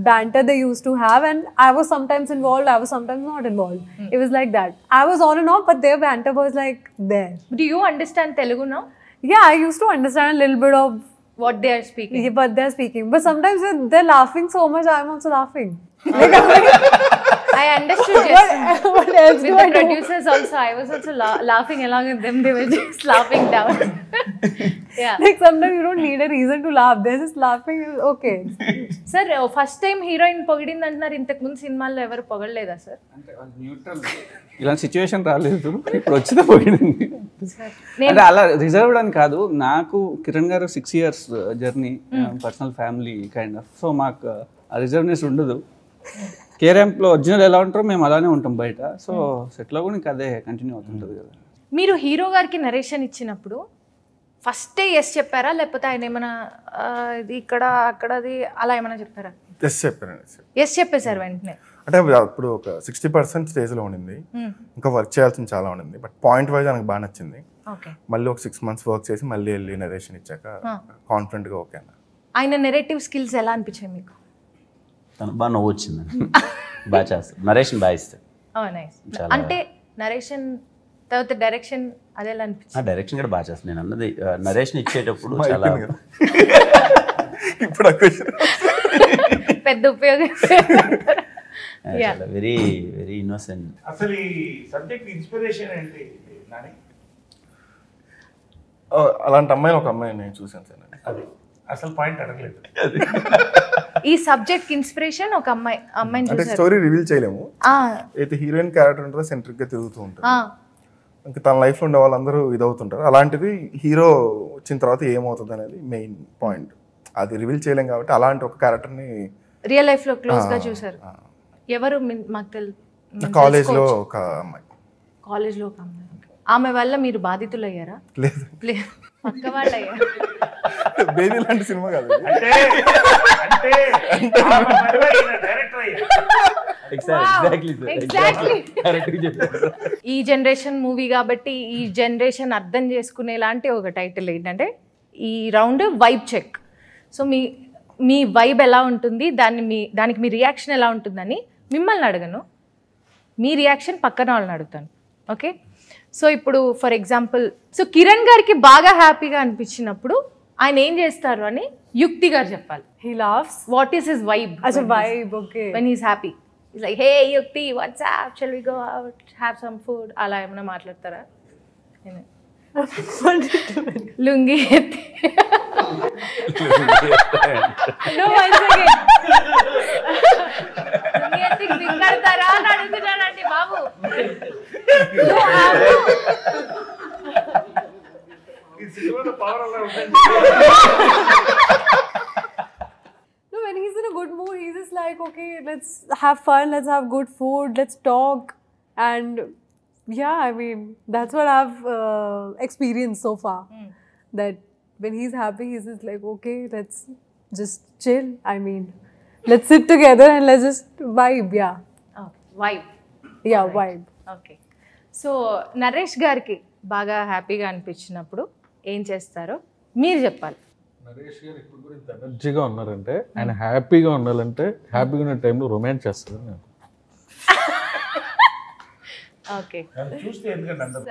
banter they used to have, and I was sometimes involved, I was sometimes not involved. It was like that. I was on and off, but their banter was like there. Do you understand Telugu now? Yeah, I used to understand a little bit of What they are speaking? yeah, but they're speaking. But sometimes they're laughing so much, I'm also laughing. I understood just What else with do the I do? producers also. I was also laughing along with them. They were just laughing down. Yeah. Like sometimes you don't need a reason to laugh. They're just laughing. Okay. Sir, first time heroine పొగిడింది అంటున్నారు. ఇంతకు ముందు సినిమాల్లో ఎవరు పొగడలేదా sir? Neutral ఇలాంటి situation రాలేదు, ఇప్పుడు వచ్చిందా పోయింది. అంటే అలా రిజర్వ్డ్ అని కాదు, నాకు కిరణ్ గారు 6 years journey, personal family kind of. So మాకు ఆ రిజర్వ్నెస్ ఉండదు. కేరాంప్లో ఒరిజినల్ ఎలా ఉంటారో మేము అలానే ఉంటాం బయట. సో సెట్లో కూడా ఇంకా అదే కంటిన్యూ అవుతుంటుంది కదా. మీరు హీరో గారికి నరేషన్ ఇచ్చినప్పుడు ఫస్టే ఎస్ చెప్పారా, లేకపోతే ఆయన ఏమైనా ఇది ఇక్కడ అక్కడది అలా ఏమైనా చెప్పారా? ఎస్ చెప్పానండి. ఎస్ చెప్పేశారు వెంటనే? అంటే అప్పుడు ఒక 60% స్టేజ్లో ఉండింది, ఇంకా వర్క్ చేయాల్సింది చాలా ఉండింది. బట్ పాయింట్ వైజ్ నాకు బాగా నచ్చింది. మళ్ళీ ఒక 6 months వర్క్ చేసి మళ్ళీ వెళ్ళి నరేషన్ ఇచ్చాక కాన్ఫిడెంట్గా ఓకే అన్న. ఆయన నెరేటివ్ స్కిల్స్ ఎలా అనిపించాయి మీకు? తను బాగా నవ్వు వచ్చింది, బాగా చేస్తాడు, నరేషన్ బాగా ఇస్తాడు. అంటే నరేషన్ తర్వాత డైరెక్షన్ అదే ఎలా అనిపించింది? డైరెక్షన్ కూడా బాగా చేస్తాను. నేను అన్నది నరేషన్ ఇచ్చేటప్పుడు చాలా ఇప్పుడు పెద్ద ఉపయోగం. Very very innocent. అసలు ఈ సబ్జెక్ట్ ఇన్స్పిరేషన్ ఏంటి నాని? అలాంటి అమ్మాయిని ఒక అమ్మాయిని నేను చూసాను సార్ నేను. అది అసలు పాయింట్ అడగలేదు. ఈ సబ్జెక్ట్ ఇన్స్పిరేషన్ ఒక అమ్మాయిని అంటే చూసారు. స్టోరీ రివీల్ చేయలేము. ఆ, అయితే హీరోయిన్ క్యారెక్టర్ ఉంటుందో సెంట్రిక్ గా తిరుగుతూ ఉంటుంది. ఆ, ఇంకా తన లైఫ్ లో ఉండే వాళ్ళందరూ ఇదవుతుంటారు. అలాంటిది హీరో వచ్చిన తర్వాత ఏమవుతుంది అనేది మెయిన్ పాయింట్. అది రివీల్ చేయలేం కాబట్టి అలాంటి ఒక క్యారెక్టర్ ని రియల్ లైఫ్ లో క్లోజ్ గా చూసారు. ఎవరు మాకు కాలేజ్ లో ఒక అమ్మాయి. కాలేజ్ లో ఒక అమ్మాయి. ఆమె వల్ల మీరు బాధితులు అయ్యారా? లేదు, పక్క వాళ్ళు అయ్యారు. బేబీ లాంటి సినిమా కాదు ఇది. అంటే ఆమె వల్ల ఈయన డైరెక్టర్ అయ్యాడు. ఈ జనరేషన్ మూవీ కాబట్టి ఈ జనరేషన్ అర్థం చేసుకునేలాంటి ఒక టైటిల్ ఏంటంటే ఈ రౌండ్ వైబ్ చెక్. సో మీ వైబ్ ఎలా ఉంటుంది, దానికి మీ రియాక్షన్ ఎలా ఉంటుందని మిమ్మల్ని అడగను, మీ రియాక్షన్ పక్కన వాళ్ళని అడుగుతాను. ఓకే, సో ఇప్పుడు ఫర్ ఎగ్జాంపుల్ సో కిరణ్ గారికి బాగా హ్యాపీగా అనిపించినప్పుడు ఆయన ఏం చేస్తారు అని యుక్తి గారు చెప్పాలి. He laughs. What is his vibe As a vibe, okay. when he's happy? He's like, hey Yukti, what's up? Shall we go out, have some food? అలా ఏమైనా మాట్లాడతారా? లుంగి ఎత్తి No, once again. లుంగి ఎత్తి దిగడతారా అని అడుగుతున్నానండి బాబు. ఈ సినిమాలో పవర్ అలా ఉంటుంది. No, when he's in a good mood, he's just like, okay, let's have fun, let's have good food, let's talk. And yeah, I mean, that's what I've experienced so far. That when he's happy, he's just like, okay, let's just chill. I mean, let's sit together and let's just vibe, yeah. Vibe. Yeah, vibe. Okay, so Naresh గారికి బాగా హ్యాపీగా అనిపించినప్పుడు ఏం చేస్తారో మీరు చెప్పాలి. నరేష్ గారు ఇప్పుడు కూడా ఇంత ఎనర్జీగా ఉన్నారంటే ఆయన హ్యాపీగా ఉండాలంటే హ్యాపీగా ఉన్న టైంలో రొమాన్స్ చేస్తారు. నేను ఓకే చూస్తే ఎందుకంటే అందరూ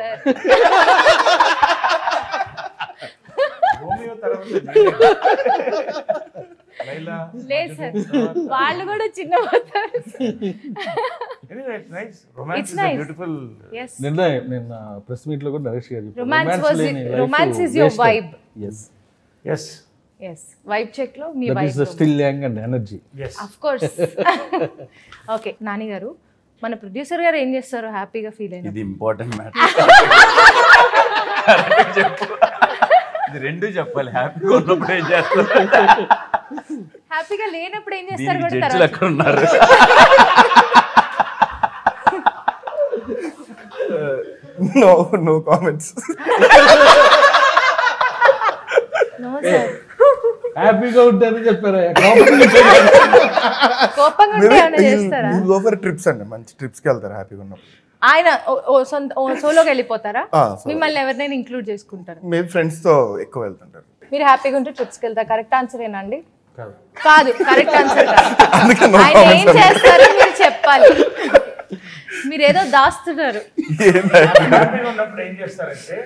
రోమియో తర్వాత లైలా లేదు సార్, వాళ్ళు కూడా చిన్న రొమాన్స్ ఇస్ బ్యూటిఫుల్. నిన్న ప్రెస్ మీట్ లో కూడా Naresh garu romance is your vibe. yes vibe check లో మీ that vibe is the still young and energy. Of course. Okay, Nani garu, మన ప్రొడ్యూసర్ గారు ఏం చేస్తారు హ్యాపీగా ఫీల్ అయినా? ఇది ఇంపార్టెంట్ మ్యాటర్. ఇది రెండు చెప్పాలి. హ్యాపీగా ఉన్నప్పుడు ఏం చేస్తారు, హ్యాపీగా లేనప్పుడు ఏం చేస్తారు కూడా జడ్జిలు ఎక్కడ ఉన్నారు? No comments. No sir. హ్యాపీగా ఉంటారని చెప్పారా? కోపంగా ఉంటే ఏమైనా చేస్తారా? గో ఫర్ ట్రిప్స్ అండి, మంచి ట్రిప్స్ కి వెళ్తారు హ్యాపీగా ఉన్నప్పుడు. ఆయన సోలోకి వెళ్ళిపోతారా? solo. మిమ్మల్ని ఎవరినైనా ఇంక్లూడ్ చేసుకుంటారు? మేబీ ఫ్రెండ్స్ తో ఎక్కువ వెళ్తుంటారు. మీరు హ్యాపీగా ఉంటే ట్రిప్స్కి వెళ్తారు. కరెక్ట్ ఆన్సర్ ఏనండి? కాదు, కరెక్ట్ ఆన్సర్ కాదు. ఆయన ఏం చేస్తారో మీరు చెప్పాలి. మీరు ఏదో దాస్తున్నారు. హ్యాపీగా ఉన్నప్పుడు ఏం చేస్తారంటే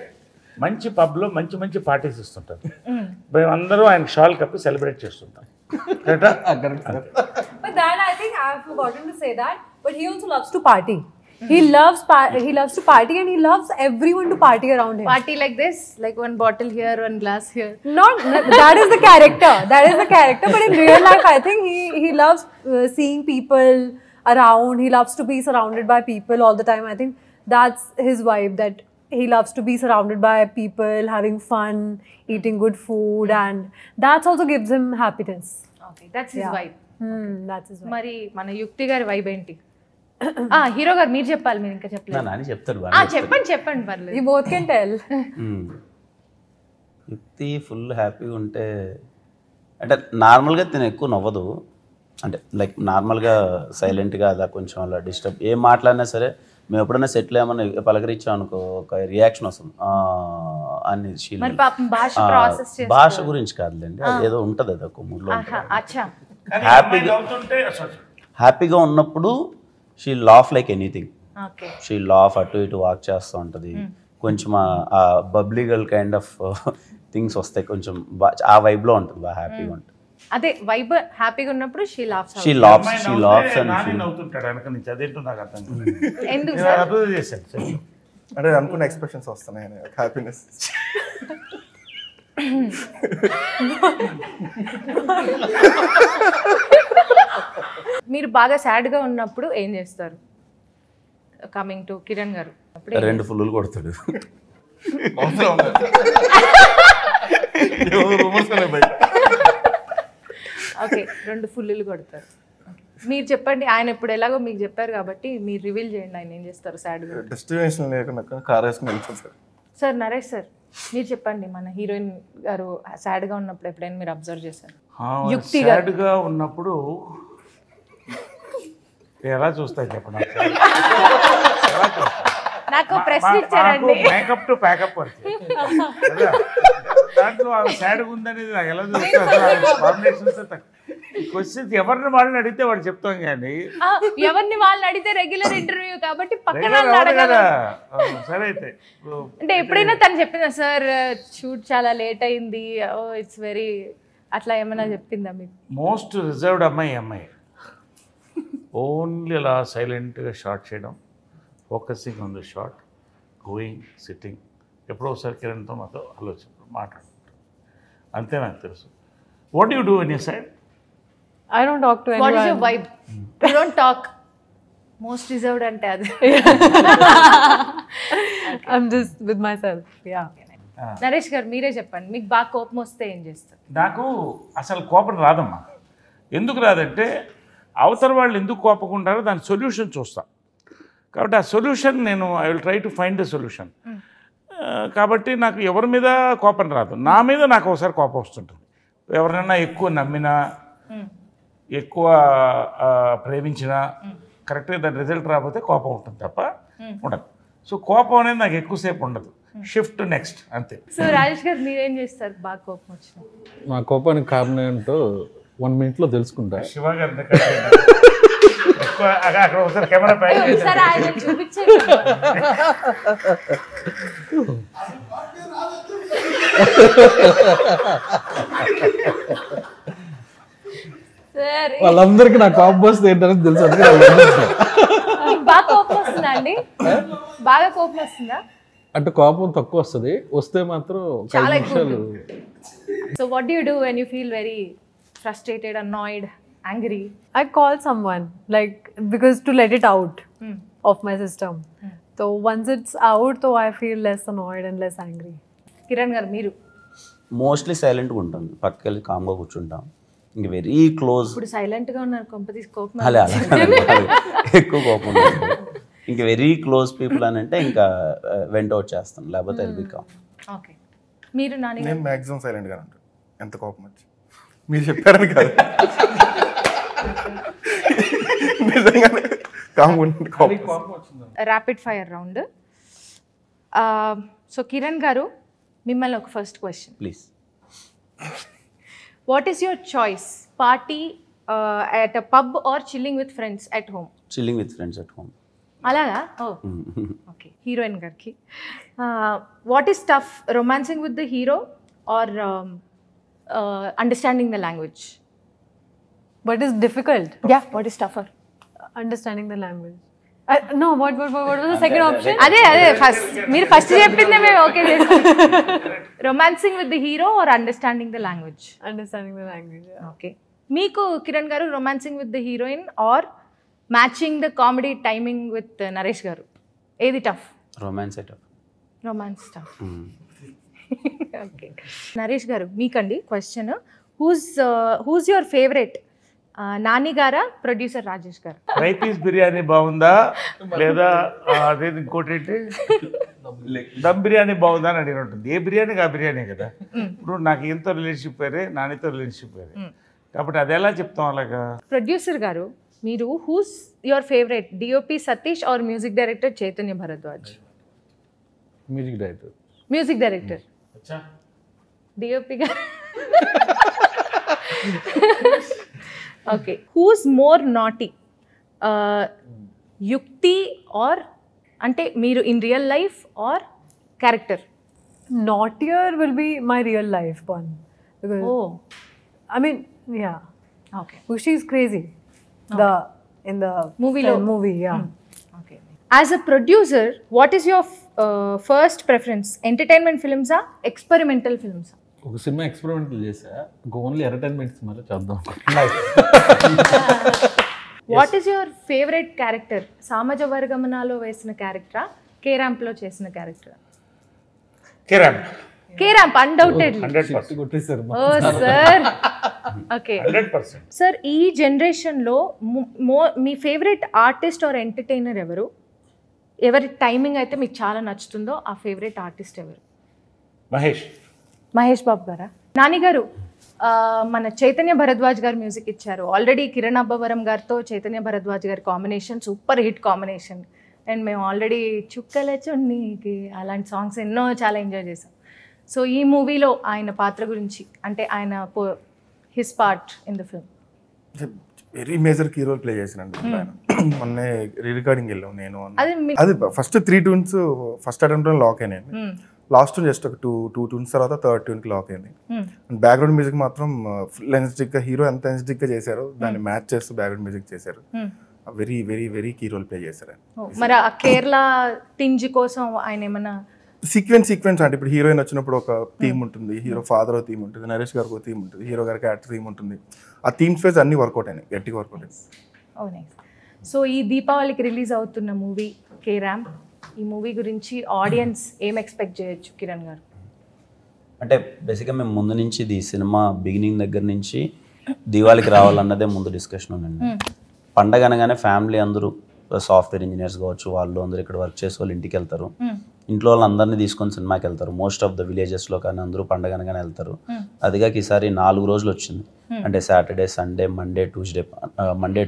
మంచి పబ్ లో మంచి మంచి పార్టీస్ ఇస్తుంటారు. మేము అందరూ ఆయన షాల్ కప్పి సెలబ్రేట్ చేస్తుంటాం. కరెక్టా? But that, I think I've forgotten to say that, but he also loves to party. He loves to party, and he loves everyone to party around him. Party like this, like one bottle here, one glass here. Not that is the character. That is the character. But in real life, I think he loves seeing people around. He loves to be surrounded by people all the time. I think that's his vibe. That he loves to be surrounded by people, having fun, eating good food, and that also gives him happiness. Okay, that's his vibe. That's his vibe. మరి మన యుక్తి గారి vibe ఏంటి? Hero గారు మీరు చెప్పాలి, మీరు ఇంకా చెప్పలేదు. నాని చెప్తారు. చెప్పండి పర్లేదు. You both can tell. యుక్తి ఫుల్ హ్యాపీగా ఉంటే అంటే నార్మల్గా తిన ఎక్కువ నవ్వదు. అంటే లైక్ నార్మల్గా సైలెంట్గా అలా కొంచెం అలా డిస్టర్బ్ ఏం మాట్లాడినా సరే మేము ఎప్పుడైనా సెటిల్ ఏమన్నా పలకరించాం అనుకో ఒక రియాక్షన్ వస్తుంది అని. మరి పాపం భాష ప్రాసెస్ చేస్తారు. భాష గురించి కాదులేండి, అది ఏదో ఉంటుంది అది ఒక మూడ్లో. అచ్చా, హ్యాపీగా ఉన్నప్పుడు she laugh like anything. Okay, she laugh అటు ఇటు వాక్ చేస్తూ ఉంటుంది. కొంచెం ఆ bubbly girl kind of things వస్తాయి. కొంచెం ఆ వైబ్లో ఉంటుంది, బాగా హ్యాపీగా ఉంటుంది. అదే వైబ్ హ్యాపీగా ఉన్నప్పుడు she laughs. She laughs Nani నవ్వుతుంటాడు వెనక నుంచి. అదేంటో నాకు అర్థం కాదు. ఎందుకు నేను సార్? అబ్జర్వ్ చేశాను. అంటే అనుకున్న ఎక్స్ప్రెషన్స్ వస్తున్నాయి హ్యాపీనెస్. మీరు బాగా సాడ్గా ఉన్నప్పుడు ఏం చేస్తారు? కమింగ్ టు కిరణ్ గారు. 2 ఫుల్లులు కొడతాడు. ఓకే, 2 ఫుల్లులు కొడతారు. మీరు చెప్పండి, ఆయన ఇప్పుడు ఎలాగో మీకు చెప్పారు కాబట్టి మీరు రివీల్ చేయండి, ఆయన ఏం చేస్తారు సాడ్గా? డెస్టినేషన్ లేకుండా కార్ వేసుకుని వెళ్ళిపోతారు. సార్ నరేష్ సార్ మీరు చెప్పండి, మన హీరోయిన్ గారు సాడ్గా ఉన్నప్పుడు ఎప్పుడైనా మీరు అబ్జర్వ్ చేశారు? యుక్తి గారు సాడ్గా ఉన్నప్పుడు ఎలా చూస్తాయి చెప్పండి. నాకు ప్రశ్న ఇచ్చారండి. మేకప్ టు ప్యాకప్ వరకు దాంట్లో ఆమె సాడ్గా ఉందనేది నాకు ఎలా చూస్తారు? క్వశ్చన్స్ ఎవరిని వాళ్ళని అడిగితే వాడు చెప్తాం కానీ ఎవరిని వాళ్ళని అడిగితే రెగ్యులర్ ఇంటర్వ్యూ కాబట్టి పక్కన కదా. సరే అయితే అంటే ఎప్పుడైనా తను చెప్పిందా సార్ షూట్ చాలా లేట్ అయింది, ఇట్స్ వెరీ అట్లా ఏమైనా చెప్పిందా మీకు? మోస్ట్ రిజర్వ్డ్ అమ్మాయి ఓన్లీ అలా సైలెంట్గా షార్ట్ చేయడం, focusing on the shot, going sitting, ఎప్పుడో ఒకసారి కిరణ్తో మాతో ఆలోచన మాట్లాడుకుంటాం, అంతే నాకు తెలుసు. What you do in your side? I don't talk to anyone. What is your vibe? You don't talk. Most reserved ante adu. I'm just with myself. Yeah. Naresh గారు మీరే చెప్పండి, మీకు బాగా కోపం వస్తే ఏం చేస్తారు? నాకు అసలు కోపం రాదమ్మా. ఎందుకు రాదంటే అవతల వాళ్ళు ఎందుకు కోపకుంటారో దాని సొల్యూషన్ చూస్తా. కాబట్టి ఆ సొల్యూషన్ నేను I will try to find the solution. కాబట్టి నాకు ఎవరి మీద కోపం రాదు, నా మీద నాకు ఒకసారి కోపం వస్తుంటుంది. ఎవరినైనా ఎక్కువ నమ్మినా, ఎక్కువ ప్రేమించినా కరెక్ట్గా దాని రిజల్ట్ రాకపోతే కోపం ఉంటుంది తప్ప ఉండదు. సో కోపం అనేది నాకు ఎక్కువసేపు ఉండదు, షిఫ్ట్ నెక్స్ట్ అంతే. సో రాజేష్ గారు మీరేం చేస్తారు బాగా కోపం వచ్చిన? మా కోపానికి కారణం ఏంటో 1 minute తెలుసుకుంటా. శివ గారి అక్కడ ఒకసారి కెమెరా ఒకసారి ఆయన చూపించండి. వాళ్ళందరికీ నా కోపం వస్తే ఏంటనేది తెలుసు. బాగా కోపం వస్తుందా అండి? బాగా కోపం వస్తుందా? అంటే కోపం తక్కువ వస్తుంది, వస్తే మాత్రం చాలా ఎక్కువ. So what do you do when you feel very frustrated, annoyed, angry? I call someone, like, because to let it out of my system. So once it's out, so I feel less annoyed and less angry. Kiran గారు మీరు? Mostly సైలెంట్గా ఉంటాను, పక్కకెళ్ళి కామ్గా కూర్చుంటాం. ఇంక very close. ఇప్పుడు సైలెంట్గా ఉన్నారు, కొంపతీసి కోపం అలా ఎక్కువ కోపం ఉంటుంది. ఇంకా వెరీ క్లోజ్ పీపుల్ అని అంటే ఇంకా వెంట అవుట్ చేస్తాను, లేకపోతే వెళ్ళిపోయాం. ఓకే, మీరు? నాని? నేను మ్యాక్సిమం సైలెంట్గా ఉంటాను ఎంత కోపం వచ్చి. మీరు చెప్పారని కాదు, నిజంగానే rapid fire round. So Kiran గారు మిమ్మల్ని ఒక first question please. What is your choice, party at a pub or chilling with friends at home? Chilling with friends at home. అలాగా? ఓ ఓకే. హీరోయిన్ గారికి what is tough, romancing with the hero or understanding the language? What is difficult? Yeah, what is tougher? Understanding the language. No, what was the second option? అదే first మీరు first చెప్పిందే మేము okay చేస్తాం. Romancing with the hero or understanding the language? Understanding the language. Okay. మీకు కిరణ్ గారు romancing with the heroine or matching the comedy timing with Naresh గారు, ఏది tough? Romance tough. Romance tough. Okay. Naresh గారు మీకండి question, who's your favourite, Nani గారా producer Rajesh గారు? Fry piece biryani బాగుందా లేదా అదేది ఇంకోటి ఏంటి దమ్ బిర్యానీ బాగుందా అని అడిగిన ఉంటుంది. ఏ బిర్యానీకి ఆ బిర్యానీ కదా. ఇప్పుడు నాకు ఎంతో రిలేషన్షిప్ వేరే, నానితో రిలేషన్షిప్ వేరే, కాబట్టి అది ఎలా చెప్తాం అలాగా? ప్రొడ్యూసర్ గారు మీరు who's your favourite, DOP Satish or music director Chaitanya Bharadwaj? Music director. Music director DOP garu. Okay. Who's more naughty, Yukti or అంటే మీరు in real life or character? Naughtier will be my real life one. Because, Oh, I mean, yeah. okay. She's crazy. In the Movie film movie, yeah. Okay. As a producer, what is your first preference entertainment ఫిల్మ్సా experimental ఫిల్మ్సా? ఒక సినిమా experimental చేసా, only entertainment సినిమాలో చేద్దాం. What is your favourite character? సామాజ వర్గమనాలో వేసిన క్యారెక్టరా, కే ర్యాంప్లో చేసిన క్యారెక్టరా? K ramp undoubtedly. 100%. కొట్టేశారు. ఓ సార్, ఓకే 100%. సార్. ఈ జనరేషన్లో మీ ఫేవరెట్ ఆర్టిస్ట్ ఆర్ ఎంటర్టైనర్ ఎవరు? ఎవరి టైమింగ్ అయితే మీకు చాలా నచ్చుతుందో ఆ ఫేవరెట్ ఆర్టిస్ట్ ఎవరు? మహేష్ బాబు గారా? నాని గారు, మన చైతన్య భరద్వాజ్ గారు మ్యూజిక్ ఇచ్చారు. ఆల్రెడీ కిరణ్ అబ్బవరం గారితో చైతన్య భరద్వాజ్ గారి combination super hit combination. And మేము ఆల్రెడీ చుక్కల చున్నీకి అలాంటి సాంగ్స్ ఎన్నో చాలా ఎంజాయ్ చేసాం. సో ఈ మూవీలో ఆయన పాత్ర గురించి, అంటే ఆయన his part in the film. Very major key role play చేసినండి ఆయన. మొన్నే రీ రికార్డింగ్ వెళ్ళాం నేను. అది first 3 tunes first attempt lock అయినాయి. లాస్ట్ జస్ట్ ఒక టూ tunes తర్వాత థర్డ్ ట్యూన్కి లాక్ అయింది. బ్యాక్గ్రౌండ్ మ్యూజిక్ మాత్రం ఫుల్ ఎనర్జెటిక్ గా, హీరో ఎంత ఎనర్జెటిక్ గా చేశారో దాన్ని మ్యాచ్ చేస్తూ బ్యాక్గ్రౌండ్ మ్యూజిక్ చేశారు. Very very very key role play చేశారు. మరి ఆ కేరళ టింజ్ కోసం ఆయన ఏమన్నా సీక్వెన్స్ అంటే ఇప్పుడు హీరోయిన్ వచ్చినప్పుడు ఒక థీమ్ ఉంటుంది, హీరో ఫాదర్ థీమ్ ఉంటుంది, నరేష్ గారికి ఒక థీమ్ ఉంటుంది, హీరో గారికి యాక్టర్ థీమ్ ఉంటుంది. ఆ థీమ్స్ వైజ్ అన్ని వర్కౌట్ అయినాయి, గట్టిగా వర్కౌట్ అయింది. సో ఈ దీపావళికి రిలీజ్ అవుతున్న మూవీ కే ర్యాంప్, ఈ మూవీ గురించి ఆడియన్స్ ఏం ఎక్స్పెక్ట్ చేయొచ్చు కిరణ్ గారు? అంటే బేసిక్గా మేము ముందు నుంచి ఇది సినిమా బిగినింగ్ దగ్గర నుంచి దీవాళికి రావాలన్నదే ముందు డిస్కషన్ ఉందండి. పండగ అనగానే ఫ్యామిలీ అందరూ సాఫ్ట్వేర్ ఇంజనీర్స్ కావచ్చు, వాళ్ళు అందరూ ఇక్కడ వర్క్ చేసే వాళ్ళు ఇంటికి వెళ్తారు, ఇంట్లో వాళ్ళందరినీ తీసుకొని సినిమాకి వెళ్తారు. మోస్ట్ ఆఫ్ ద విలేజెస్లో కానీ అందరూ పండగ అనగానే వెళ్తారు. అదిగాక ఈసారి 4 రోజులు వచ్చింది. అంటే సాటర్డే, సండే, మండే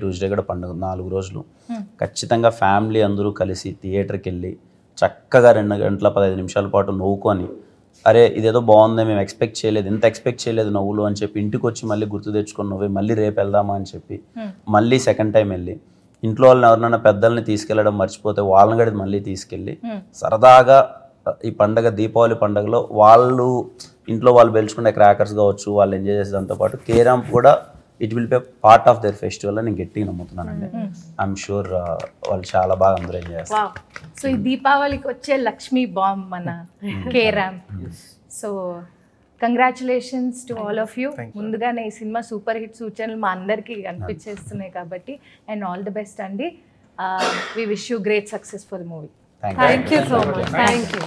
ట్యూస్డే కూడా పండుగ 4 రోజులు. ఖచ్చితంగా ఫ్యామిలీ అందరూ కలిసి థియేటర్కి వెళ్ళి చక్కగా 2 గంటల 15 నిమిషాల పాటు నవ్వుకొని, అరే ఇదేదో బాగుంది, మేము ఎక్స్పెక్ట్ చేయలేదు, ఇంత ఎక్స్పెక్ట్ చేయలేదు నవ్వులు అని చెప్పి ఇంటికి వచ్చి మళ్ళీ గుర్తు తెచ్చుకొని నవ్వి మళ్ళీ రేపు వెళ్దామా అని చెప్పి మళ్ళీ సెకండ్ టైం వెళ్ళి, ఇంట్లో వాళ్ళని ఎవరినైనా పెద్దల్ని తీసుకెళ్ళడం మర్చిపోతే వాళ్ళని కూడా మళ్ళీ తీసుకెళ్ళి సరదాగా ఈ పండగ దీపావళి పండుగలో వాళ్ళు ఇంట్లో వాళ్ళు పెంచుకునే క్రాకర్స్ కావచ్చు, వాళ్ళు ఎంజాయ్ చేసేదాంతో పాటు కే ర్యాంప్ కూడా it will be part of their festival అని నేను గట్టిగా నమ్ముతున్నానండి. ఐఎమ్ షూర్ వాళ్ళు చాలా బాగా అందరూ ఎంజాయ్ చేస్తారు. సో ఈ దీపావళికి వచ్చే లక్ష్మీ బాంబ్ మన K ramp. So congratulations to all of you. ముందుగానే ఈ సినిమా సూపర్ హిట్ సూచనలు మా అందరికీ అనిపించేస్తున్నాయి కాబట్టి, అండ్ ఆల్ ది బెస్ట్ అండి. We wish you great success for the movie. Thank you so much. Thank you.